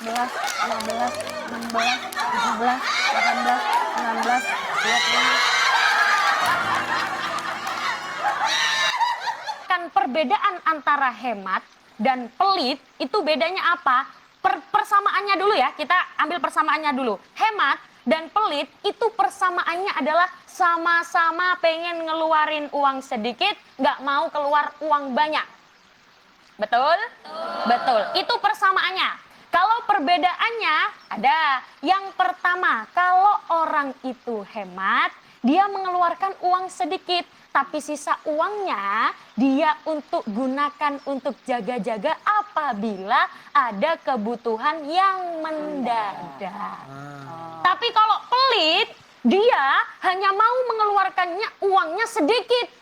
15, 16, 17, 18, 19, 20. Kan perbedaan antara hemat dan pelit itu bedanya apa? Persamaannya dulu ya, kita ambil persamaannya dulu. Hemat dan pelit itu persamaannya adalah sama-sama pengen ngeluarin uang sedikit, nggak mau keluar uang banyak. Betul? Betul. Itu persamaannya. Kalau perbedaannya ada. Yang pertama, kalau orang itu hemat, dia mengeluarkan uang sedikit. Tapi sisa uangnya dia untuk gunakan untuk jaga-jaga apabila ada kebutuhan yang mendadak. Tapi kalau pelit, dia hanya mau mengeluarkannya uangnya sedikit.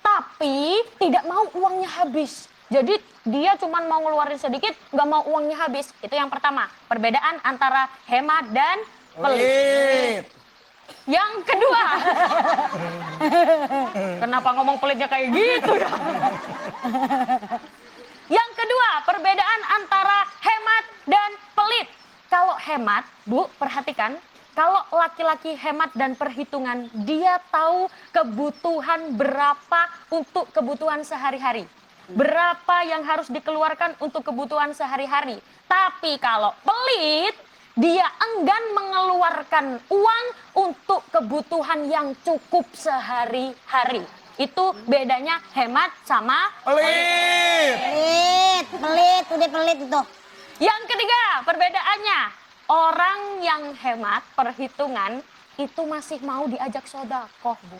Tapi tidak mau uangnya habis. Jadi dia cuma mau ngeluarin sedikit, nggak mau uangnya habis. Itu yang pertama, perbedaan antara hemat dan pelit. Yang kedua, kenapa ngomong pelitnya kayak gitu ya? Yang kedua, perbedaan antara hemat dan pelit. Kalau hemat, Bu, perhatikan. Kalau laki-laki hemat dan perhitungan, dia tahu kebutuhan berapa untuk kebutuhan sehari-hari. Berapa yang harus dikeluarkan untuk kebutuhan sehari-hari. Tapi kalau pelit, dia enggan mengeluarkan uang untuk kebutuhan yang cukup sehari-hari. Itu bedanya hemat sama Pelit. Pelit, udah pelit itu. Yang ketiga, perbedaannya. Orang yang hemat, perhitungan, itu masih mau diajak sodakoh, Bu.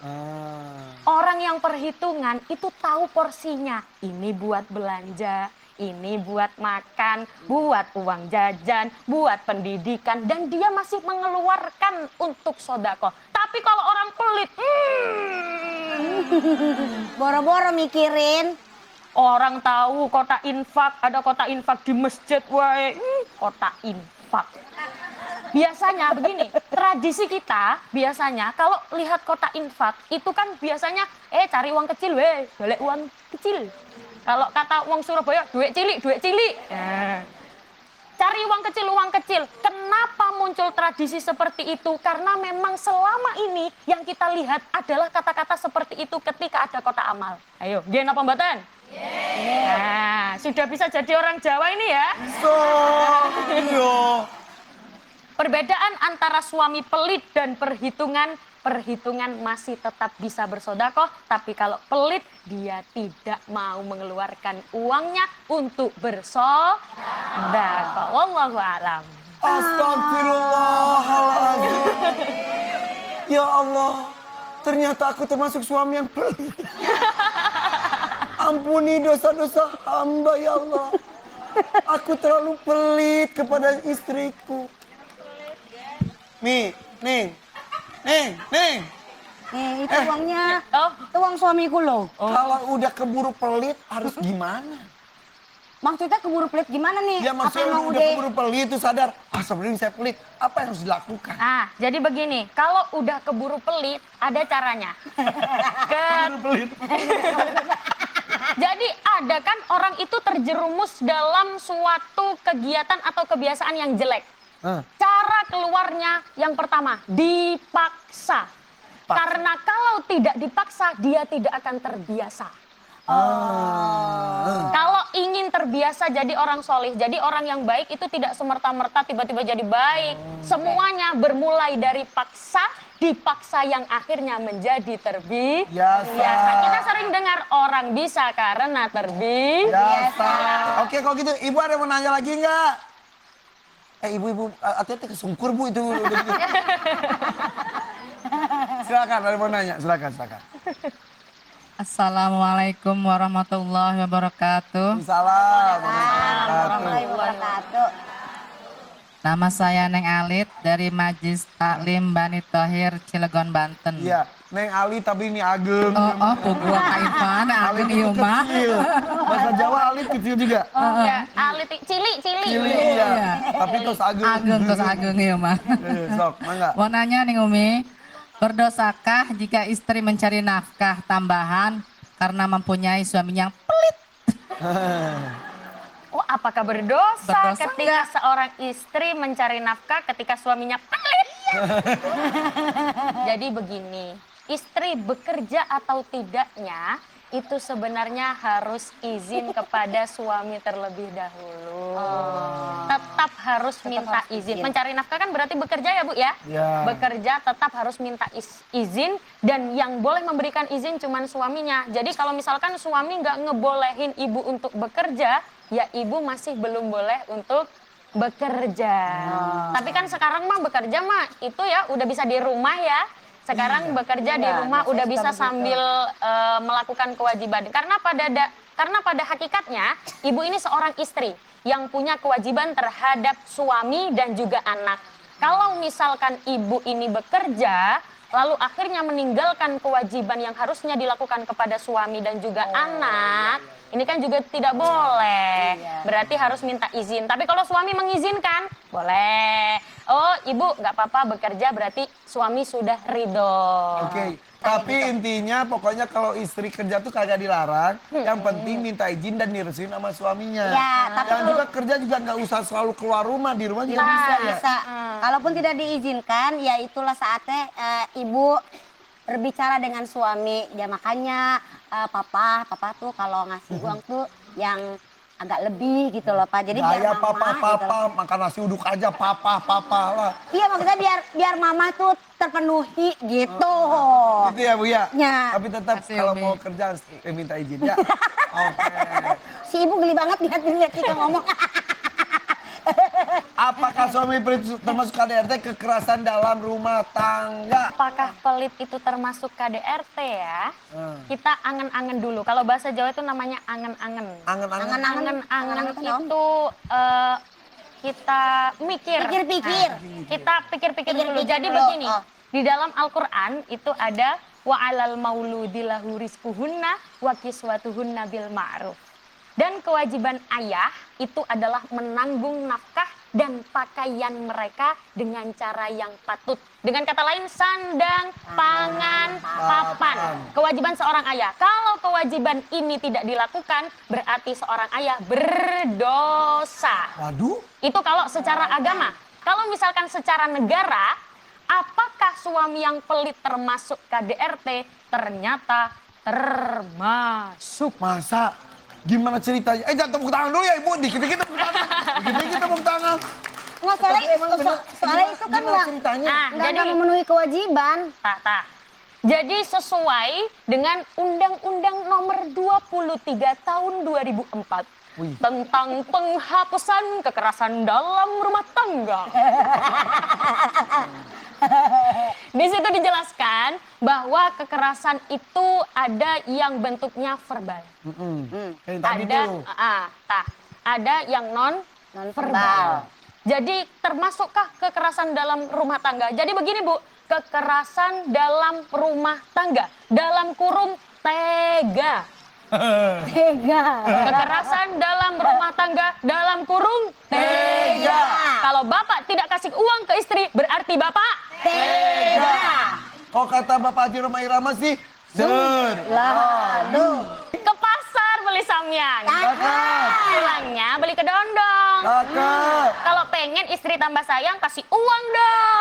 Orang yang perhitungan itu tahu porsinya. Ini buat belanja, ini buat makan, buat uang jajan, buat pendidikan. Dan dia masih mengeluarkan untuk sodakoh. Tapi kalau orang pelit, Boro-boro mikirin. orang tahu kota infak, ada kota infak di masjid, wae. Kota infak. Biasanya begini, tradisi kita biasanya kalau lihat kota infak itu kan biasanya cari uang kecil balik uang kecil. Kalau kata uang Surabaya, duit cilik, duit cilik. Cari uang kecil. Kenapa muncul tradisi seperti itu? Karena memang selama ini yang kita lihat adalah kata-kata seperti itu ketika ada kota amal. Ayo, gimana pembatan? Nah, sudah bisa jadi orang Jawa ini ya. Iya. Perbedaan antara suami pelit dan perhitungan masih tetap bisa bersodakoh, tapi kalau pelit dia tidak mau mengeluarkan uangnya untuk bersodakoh. Wallahu a'lam. Astagfirullahaladzim. Ya Allah, ternyata aku termasuk suami yang pelit. Ampuni dosa-dosa hamba ya Allah. Aku terlalu pelit kepada istriku. Nih. Nih, itu uangnya. Itu uang suamiku loh. Kalau udah keburu pelit harus gimana? Maksudnya keburu pelit gimana nih? Ya maksudnya emang udah keburu pelit itu sadar, sebenarnya saya pelit. Apa yang harus dilakukan? Nah, jadi begini, kalau udah keburu pelit, ada caranya. Pelit. Jadi ada kan orang itu terjerumus dalam suatu kegiatan atau kebiasaan yang jelek. Cara keluarnya yang pertama, dipaksa. Karena kalau tidak dipaksa, dia tidak akan terbiasa. Kalau ingin terbiasa jadi orang solih, jadi orang yang baik itu tidak semerta-merta tiba-tiba jadi baik. Semuanya bermulai dari paksa, dipaksa yang akhirnya menjadi terbiasa. Kita sering dengar orang bisa karena terbiasa. Oke, kalau gitu Ibu ada mau nanya lagi nggak? Ibu, hati-hati kesungkur Bu itu. Silakan, ada mau nanya, silakan. Assalamualaikum warahmatullahi wabarakatuh. Salam. Warahmatullahi wabarakatuh. Nama saya Neng Alit dari Majlis Taklim Bani Thohir Cilegon, Banten. Iya, Neng Ali tapi ini Ageng. Gua kaifan Ageng ieu mah. Bahasa Jawa Alit kecil juga. Ya, alit cili. Iya. Tapi terus Ageng. Terus Ageng ieu mah. Sok, mangga. Mau nanya nih Umi, berdosakah jika istri mencari nafkah tambahan karena mempunyai suami yang pelit? Oh, apakah berdosa, Berdosa ketika seorang istri mencari nafkah ketika suaminya pelit? Jadi begini, istri bekerja atau tidaknya itu sebenarnya harus izin kepada suami terlebih dahulu. Tetap harus minta izin. Mencari nafkah kan berarti bekerja ya, Bu ya? Ya. Bekerja tetap harus minta izin, dan yang boleh memberikan izin cuman suaminya. Jadi kalau misalkan suami nggak ngebolehin ibu untuk bekerja, ya ibu masih belum boleh untuk bekerja. Tapi kan sekarang mah bekerja mah itu ya udah bisa di rumah ya. Sekarang bekerja di rumah udah bisa sambil melakukan kewajiban. Karena pada hakikatnya ibu ini seorang istri yang punya kewajiban terhadap suami dan juga anak. Kalau misalkan ibu ini bekerja lalu akhirnya meninggalkan kewajiban yang harusnya dilakukan kepada suami dan juga anak, ini kan juga tidak boleh. Berarti harus minta izin. Tapi kalau suami mengizinkan, boleh. Oh, ibu nggak apa-apa bekerja, berarti suami sudah ridho. Oke, tapi intinya pokoknya kalau istri kerja tuh kagak dilarang. Yang penting minta izin dan direstuin sama suaminya. Ya, tapi Yang kalau- juga kerja juga nggak usah selalu keluar rumah, di rumah juga bisa ya. Bisa. Kalaupun tidak diizinkan, ya itulah saatnya ibu berbicara dengan suami. Ya makanya papa tuh kalau ngasih uang tuh yang agak lebih gitu loh Pak. Jadi Gaya biar mama gitu papa, loh. makan nasi uduk aja papa lah. Iya maksudnya biar mama tuh terpenuhi gitu. Gitu ya Bu ya? Ya. Tapi tetap Kasih, kalau Umi. mau kerja harus minta izin ya. Oke. Si ibu geli banget lihat kita ngomong. Apakah suami pelit termasuk KDRT kekerasan dalam rumah tangga? Apakah pelit itu termasuk KDRT ya? Hmm. Kita angen-angen dulu. Kalau bahasa Jawa itu namanya angen-angen. Angen-angen. Angen-angen Angen-angen itu naon? itu kita mikir. Pikir-pikir. Kita pikir-pikir dulu. Pikir-pikir Jadi dulu, begini, oh. di dalam Al-Quran itu ada wa alal mauludi lahu rizquhunna wa kiswatuhunna bil ma'ruf. Dan kewajiban ayah itu adalah menanggung nafkah dan pakaian mereka dengan cara yang patut. Dengan kata lain, sandang, pangan, papan. Kewajiban seorang ayah. Kalau kewajiban ini tidak dilakukan, berarti seorang ayah berdosa. Waduh. Itu kalau secara agama. Kalau misalkan secara negara, apakah suami yang pelit termasuk KDRT? Ternyata termasuk. Masa? Gimana ceritanya? Jangan tepuk tangan dulu ya Ibu. Dikit-dikit tepuk tangan. Dikit-dikit tepuk tangan. Nggak, soalnya itu kan Gimana ceritanya? nggak memenuhi kewajiban. Tak. Jadi sesuai dengan Undang-Undang Nomor 23 Tahun 2004 Wih. tentang penghapusan kekerasan dalam rumah tangga. Di situ dijelaskan bahwa kekerasan itu ada yang bentuknya verbal. Kayak tadi Ada tuh. ada yang non verbal. Jadi termasukkah kekerasan dalam rumah tangga? Jadi begini Bu, kekerasan dalam rumah tangga dalam kurung tega. Tega. Kekerasan dalam rumah tangga dalam kurung tega. Kalau bapak tidak kasih uang ke istri, berarti bapak Tega. Kok kata Bapak Haji Roma Irama sih? Lalu. ke pasar beli samyang. Kakak. Pulangnya beli kedondong. Kakak. Kalau pengen istri tambah sayang, kasih uang dong.